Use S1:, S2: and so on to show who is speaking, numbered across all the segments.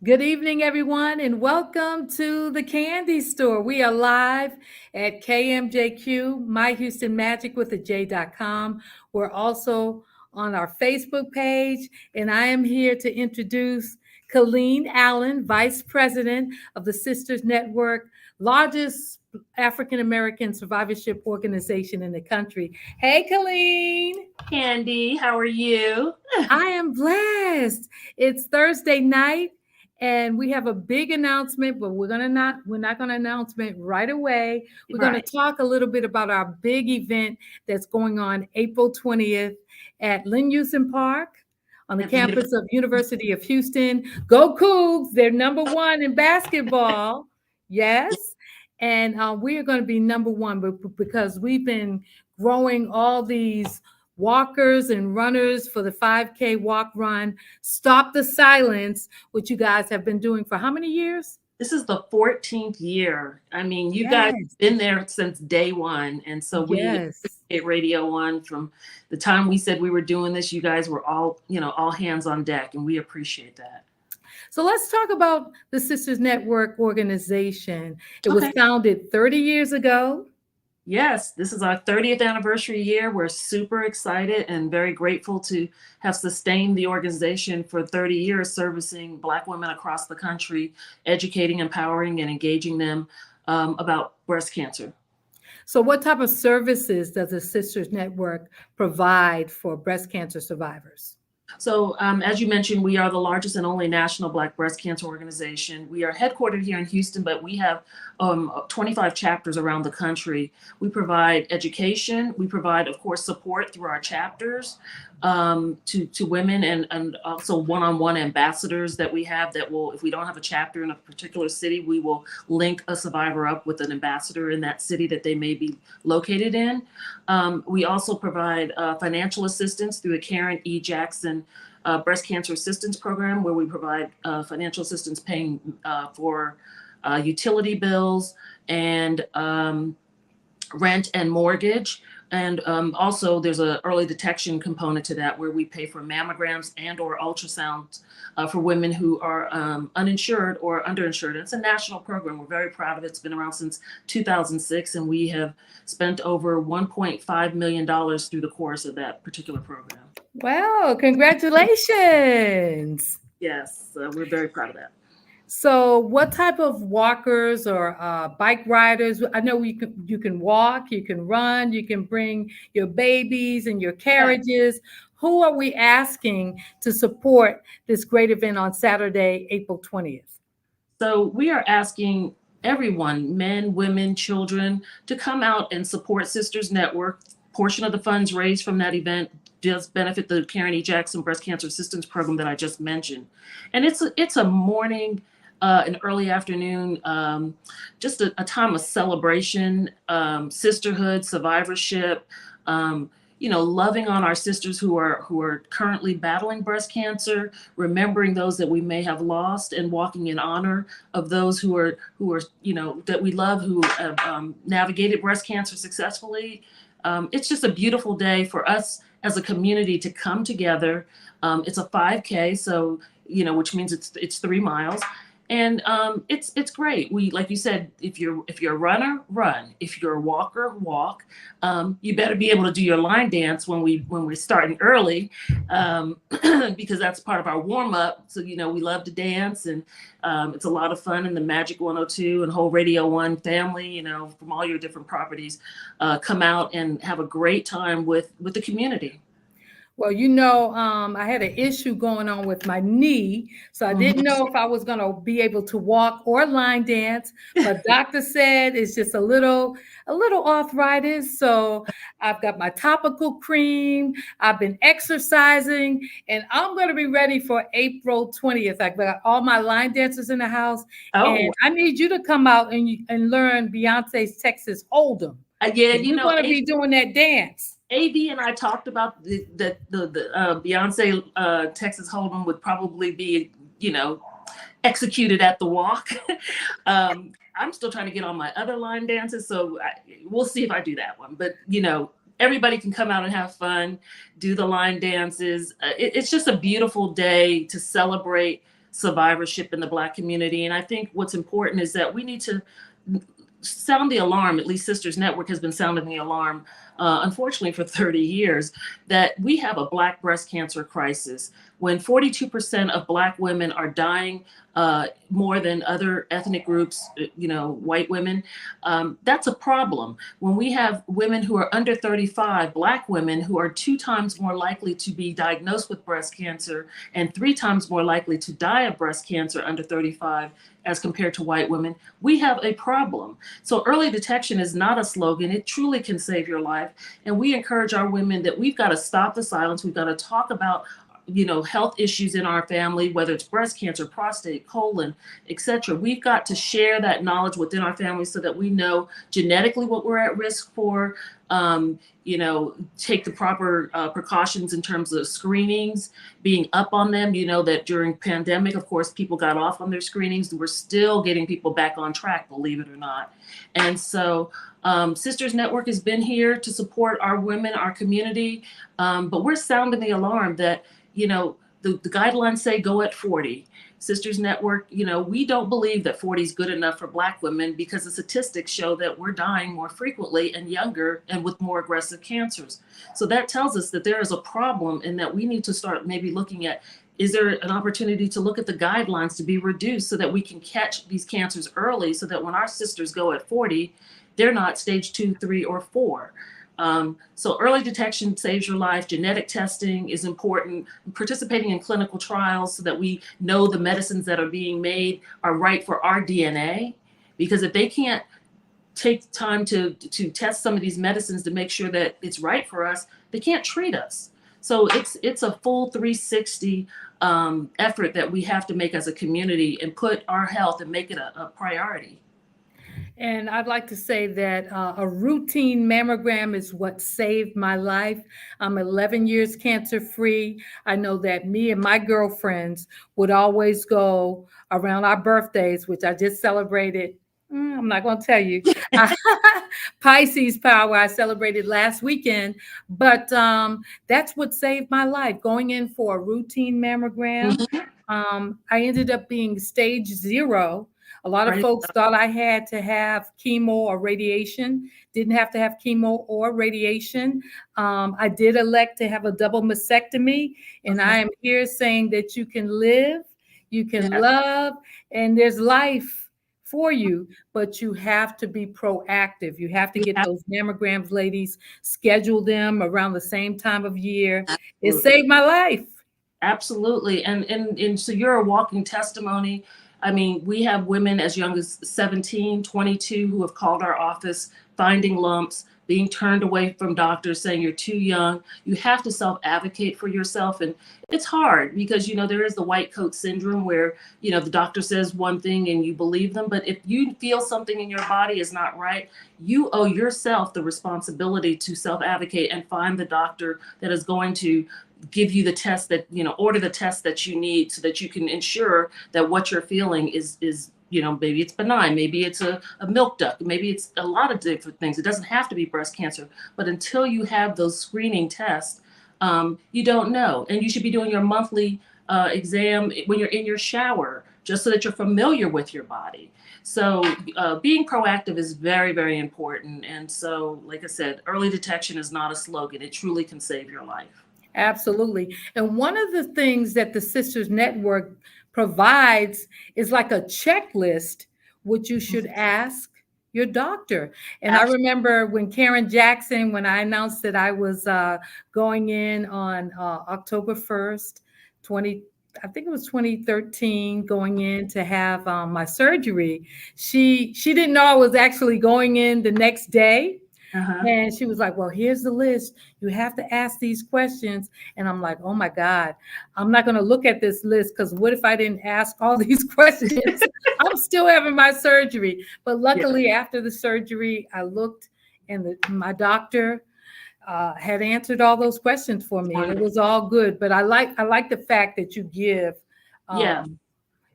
S1: Good evening, everyone, and welcome to the Candy Store. We are live at KMJQ, My Houston Magic with a J.com. We're also on our Facebook page, and I am here to introduce Colleen Allen, Vice President of the Sisters Network, largest African American survivorship organization in the country. Hey, Colleen.
S2: Candy, how are you?
S1: I am blessed. It's Thursday night and we have a big announcement, but we're not gonna announce it right away. We're gonna
S2: Right.
S1: talk a little bit about our big event that's going on April 20th at Lynn Houston Park on the
S2: At the uni-
S1: campus of University of Houston. Go Cougs! They're number one in basketball. Yes. And we are going to be number one because we've been growing all these walkers and runners for the 5K walk run. Stop the silence, which you guys have been doing for how many years?
S2: This is the 14th year. I mean, you guys
S1: Yes.
S2: have been there since day one. And so we
S1: Yes.
S2: at Radio One, from the time we said we were doing this, you guys were all hands on deck, and we appreciate that.
S1: So let's talk about the Sisters Network organization. It was
S2: Okay.
S1: founded 30 years ago.
S2: Yes, this is our 30th anniversary year. We're super excited and very grateful to have sustained the organization for 30 years, servicing Black women across the country, educating, empowering, and engaging them about breast cancer.
S1: So, what type of services does the Sisters Network provide for breast cancer survivors?
S2: So, as you mentioned, we are the largest and only national Black breast cancer organization. We are headquartered here in Houston, but we have 25 chapters around the country. We provide education. We provide, of course, support through our chapters to women, and also one-on-one ambassadors that we have that will, if we don't have a chapter in a particular city, we will link a survivor up with an ambassador in that city that they may be located in. We also provide financial assistance through the Karen E. Jackson Breast Cancer Assistance Program, where we provide financial assistance paying for utility bills and rent and mortgage. And also there's an early detection component to that, where we pay for mammograms and or ultrasounds for women who are uninsured or underinsured. It's a national program. We're very proud of it. It's been around since 2006, and we have spent over $1.5 million through the course of that particular program.
S1: Wow, congratulations.
S2: Yes, we're very proud of that.
S1: So, what type of walkers or bike riders? I know you can walk, you can run, you can bring your babies and your
S2: Yeah.
S1: carriages. Who are we asking to support this great event on Saturday, April 20th?
S2: So we are asking everyone, men, women, children, to come out and support Sisters Network. Portion of the funds raised from that event does benefit the Karen E. Jackson Breast Cancer Assistance Program that I just mentioned. And it's a morning, an early afternoon, just a time of celebration, sisterhood, survivorship, loving on our sisters who are currently battling breast cancer, remembering those that we may have lost, and walking in honor of those who are that we love, who have navigated breast cancer successfully. It's just a beautiful day for us as a community to come together. It's a 5K, so which means it's 3 miles. And it's great. We, like you said, if you're a runner, run. If you're a walker, walk. You better be able to do your line dance when we're starting early, because that's part of our warm up. So we love to dance, and it's a lot of fun. And the Magic 102 and whole Radio One family, from all your different properties, come out and have a great time with the community.
S1: Well, I had an issue going on with my knee, so I didn't know if I was going to be able to walk or line dance. But doctor said it's just a little arthritis. So I've got my topical cream. I've been exercising, and I'm going to be ready for April 20th. I've got all my line dancers in the house,
S2: Oh,
S1: and I need you to come out and learn Beyonce's Texas Hold'em.
S2: yeah,
S1: You're going to be doing that dance.
S2: AB and I talked about the Beyonce Texas Hold'em would probably be, executed at the walk. I'm still trying to get on my other line dances, so we'll see if I do that one. But everybody can come out and have fun, do the line dances. It's just a beautiful day to celebrate survivorship in the Black community. And I think what's important is that we need to sound the alarm. At least Sisters Network has been sounding the alarm, unfortunately, for 30 years, that we have a Black breast cancer crisis. When 42% of Black women are dying more than other ethnic groups, white women, that's a problem. When we have women who are under 35, Black women who are 2 times more likely to be diagnosed with breast cancer and 3 times more likely to die of breast cancer under 35 as compared to white women, we have a problem. So early detection is not a slogan. It truly can save your life. And we encourage our women that we've got to stop the silence. We've got to talk about health issues in our family, whether it's breast cancer, prostate, colon, etc. We've got to share that knowledge within our families so that we know genetically what we're at risk for, take the proper precautions in terms of screenings, being up on them. You know that during pandemic, of course, people got off on their screenings. We're still getting people back on track, believe it or not. And so Sisters Network has been here to support our women, our community, but we're sounding the alarm that the guidelines say go at 40. Sisters Network, we don't believe that 40 is good enough for Black women because the statistics show that we're dying more frequently and younger and with more aggressive cancers. So that tells us that there is a problem and that we need to start maybe looking at, is there an opportunity to look at the guidelines to be reduced so that we can catch these cancers early so that when our sisters go at 40, they're not stage 2, 3, or 4. So early detection saves your life. Genetic testing is important. Participating in clinical trials so that we know the medicines that are being made are right for our DNA. Because if they can't take time to test some of these medicines to make sure that it's right for us, they can't treat us. So it's a full 360 effort that we have to make as a community and put our health and make it a priority.
S1: And I'd like to say that a routine mammogram is what saved my life. I'm 11 years cancer free. I know that me and my girlfriends would always go around our birthdays, which I just celebrated. I'm not going to tell you. Pisces Power, I celebrated last weekend, but that's what saved my life, going in for a routine mammogram. I ended up being stage 0. A lot of folks thought I had to have chemo or radiation. Didn't have to have chemo or radiation. I did elect to have a double mastectomy, and I am here saying that you can live, you can love, and there's life for you, but you have to be proactive. You have to get those mammograms, ladies, schedule them around the same time of year. Absolutely. It saved my life.
S2: Absolutely. And so you're a walking testimony. I mean, we have women as young as 17, 22 who have called our office, finding lumps, being turned away from doctors saying you're too young. You have to self-advocate for yourself. And it's hard because, there is the white coat syndrome where, the doctor says one thing and you believe them. But if you feel something in your body is not right, you owe yourself the responsibility to self-advocate and find the doctor that is going to give you the test that, order the test that you need so that you can ensure that what you're feeling is maybe it's benign, maybe it's a milk duct, maybe it's a lot of different things. It doesn't have to be breast cancer, but until you have those screening tests, you don't know. And you should be doing your monthly exam when you're in your shower, just so that you're familiar with your body. So being proactive is very, very important. And so, like I said, early detection is not a slogan. It truly can save your life.
S1: Absolutely. And one of the things that the Sisters Network provides is like a checklist, which you should ask your doctor. And Absolutely. I remember when Karen Jackson, when I announced that I was going in on October 1st, I think it was 2013, going in to have my surgery. She didn't know I was actually going in the next day. And she was like, well, here's the list. You have to ask these questions. And I'm like, oh my God, I'm not going to look at this list because what if I didn't ask all these questions? I'm still having my surgery. But luckily, after the surgery, I looked and my doctor had answered all those questions for me. And it was all good. But I like the fact that you give.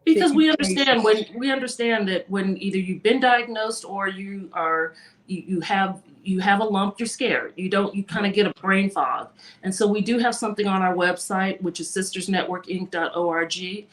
S2: Because we understand that when either you've been diagnosed or you are you have a lump, you're scared. You kind of get a brain fog. And so we do have something on our website, which is sistersnetworkinc.org.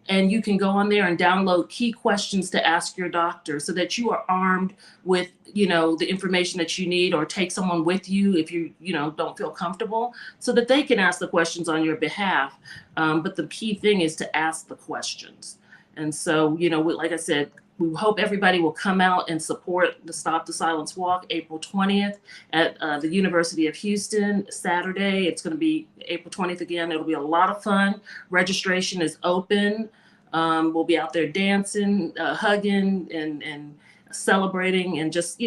S2: And you can go on there and download key questions to ask your doctor so that you are armed with, the information that you need, or take someone with you if you don't feel comfortable, so that they can ask the questions on your behalf. But the key thing is to ask the questions. And so, like I said, we hope everybody will come out and support the Stop the Silence Walk April 20th at the University of Houston, Saturday. It's going to be April 20th again. It'll be a lot of fun. Registration is open. We'll be out there dancing, hugging, and celebrating, and just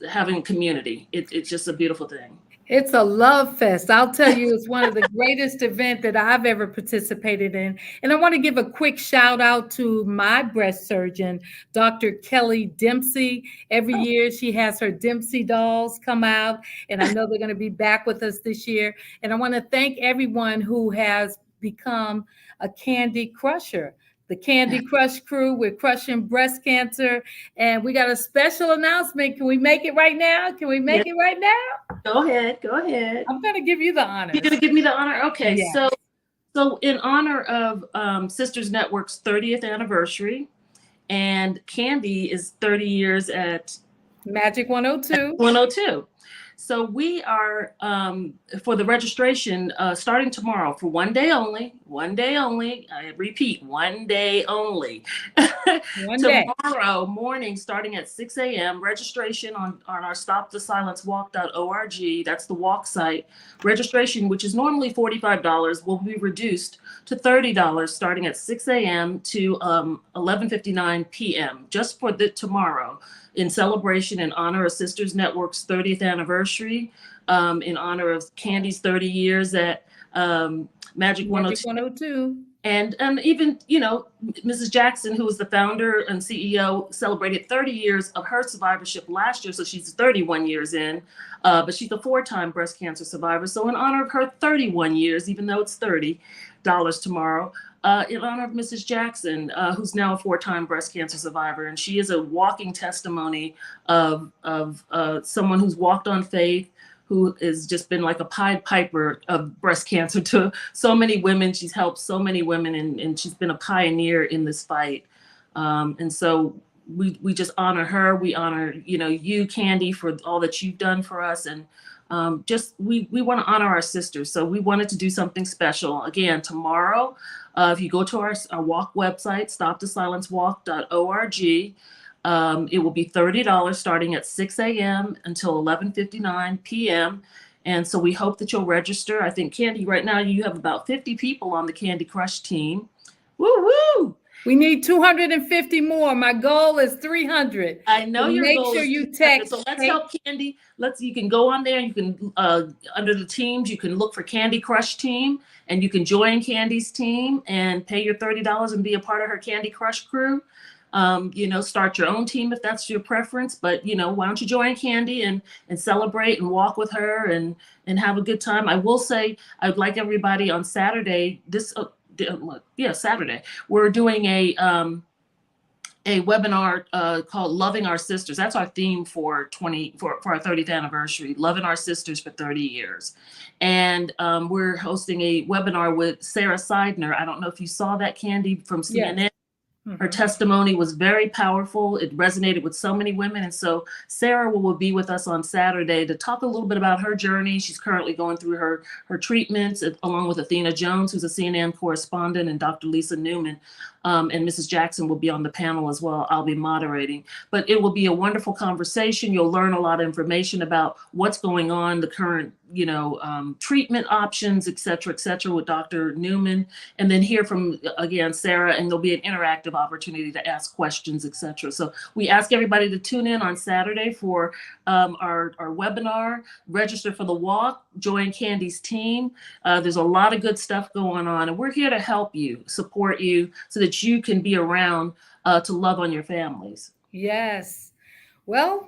S2: having community. It's just a beautiful thing.
S1: It's a love fest. I'll tell you, it's one of the greatest events that I've ever participated in. And I want to give a quick shout out to my breast surgeon, Dr. Kelly Dempsey. Every year she has her Dempsey dolls come out, and I know they're going to be back with us this year. And I want to thank everyone who has become a Candy Crusher. The Candy Crush crew, we're crushing breast cancer. And we got a special announcement. Can we make it right now? Can we make it right now?
S2: Go ahead.
S1: I'm going to give you the honor.
S2: You're going to give me the honor? Okay.
S1: Yeah.
S2: So in honor of Sisters Network's 30th anniversary, and Candy is 30 years at
S1: Magic 102.
S2: 102. So we are, for the registration, starting tomorrow, for one day only, I repeat, one day only. Tomorrow morning, starting at 6 a.m., registration on our stopthesilencewalk.org, that's the walk site. Registration, which is normally $45, will be reduced to $30 starting at 6 a.m. to 11:59 p.m. just for tomorrow, in celebration in honor of Sisters Network's 30th anniversary, in honor of Candy's 30 years at Magic 102. And even, Mrs. Jackson, who was the founder and CEO, celebrated 30 years of her survivorship last year. So she's 31 years in, but she's a 4-time breast cancer survivor. So in honor of her 31 years, even though it's $30 tomorrow, in honor of Mrs. Jackson, who's now a 4-time breast cancer survivor. And she is a walking testimony of someone who's walked on faith, who has just been like a Pied Piper of breast cancer to so many women. She's helped so many women, and she's been a pioneer in this fight. And so we just honor her. We honor, you, Candy, for all that you've done for us. And we want to honor our sisters. So we wanted to do something special. Again, tomorrow, if you go to our walk website, stopthesilencewalk.org, it will be $30 starting at 6 a.m. until 11:59 p.m. And so we hope that you'll register. I think, Candy, right now you have about 50 people on the Candy Crush team. Woo woo!
S1: We need 250 more. My goal is 300.
S2: I know your goal.
S1: Make sure you text.
S2: So let's help Candy. You can go on there. You can under the teams, you can look for Candy Crush team, and you can join Candy's team and pay your $30 and be a part of her Candy Crush crew. Start your own team if that's your preference, but why don't you join Candy and celebrate and walk with her and have a good time. I will say, I'd like everybody on Saturday, Saturday, we're doing a webinar called Loving Our Sisters. That's our theme for our 30th anniversary, Loving Our Sisters for 30 years. And we're hosting a webinar with Sarah Seidner. I don't know if you saw that, Candy, from CNN.
S1: Yes.
S2: Her testimony was very powerful. It resonated with so many women. And so Sarah will be with us on Saturday to talk a little bit about her journey. She's currently going through her treatments, along with Athena Jones, who's a CNN correspondent, and Dr. Lisa Newman. And Mrs. Jackson will be on the panel as well. I'll be moderating. But it will be a wonderful conversation. You'll learn a lot of information about what's going on, the current treatment options, et cetera, with Dr. Newman, and then hear from, again, Sarah, and there'll be an interactive opportunity to ask questions, et cetera. So we ask everybody to tune in on Saturday for our webinar, register for the walk, join Candy's team. There's a lot of good stuff going on, and we're here to help you, support you, so that you can be around to love on your families.
S1: Yes. Well,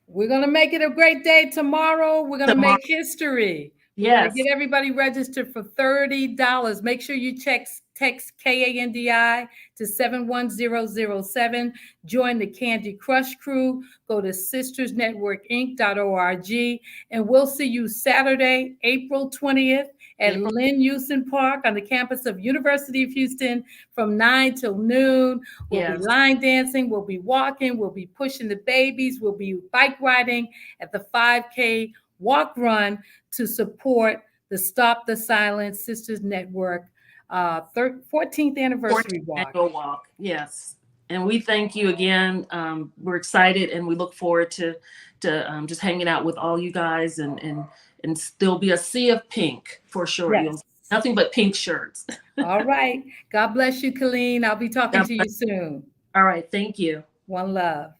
S1: we're going to make it a great day tomorrow. We're going to make history. We got to
S2: Yes.
S1: get everybody registered for $30. Make sure you text KANDI to 71007. Join the Candy Crush crew. Go to sistersnetworkinc.org. And we'll see you Saturday, April 20th at Lynn Houston Park on the campus of University of Houston from 9 till noon. We'll be line dancing. We'll be walking. We'll be pushing the babies. We'll be bike riding at the 5K walk run to support the Stop the Silence Sisters Network 14th anniversary walk.
S2: Yes. And we thank you again. We're excited and we look forward to just hanging out with all you guys and still be a sea of pink for sure.
S1: Yes.
S2: You'll nothing but pink shirts.
S1: All right. God bless you, Colleen. I'll be talking to you soon.
S2: All right. Thank you.
S1: One love.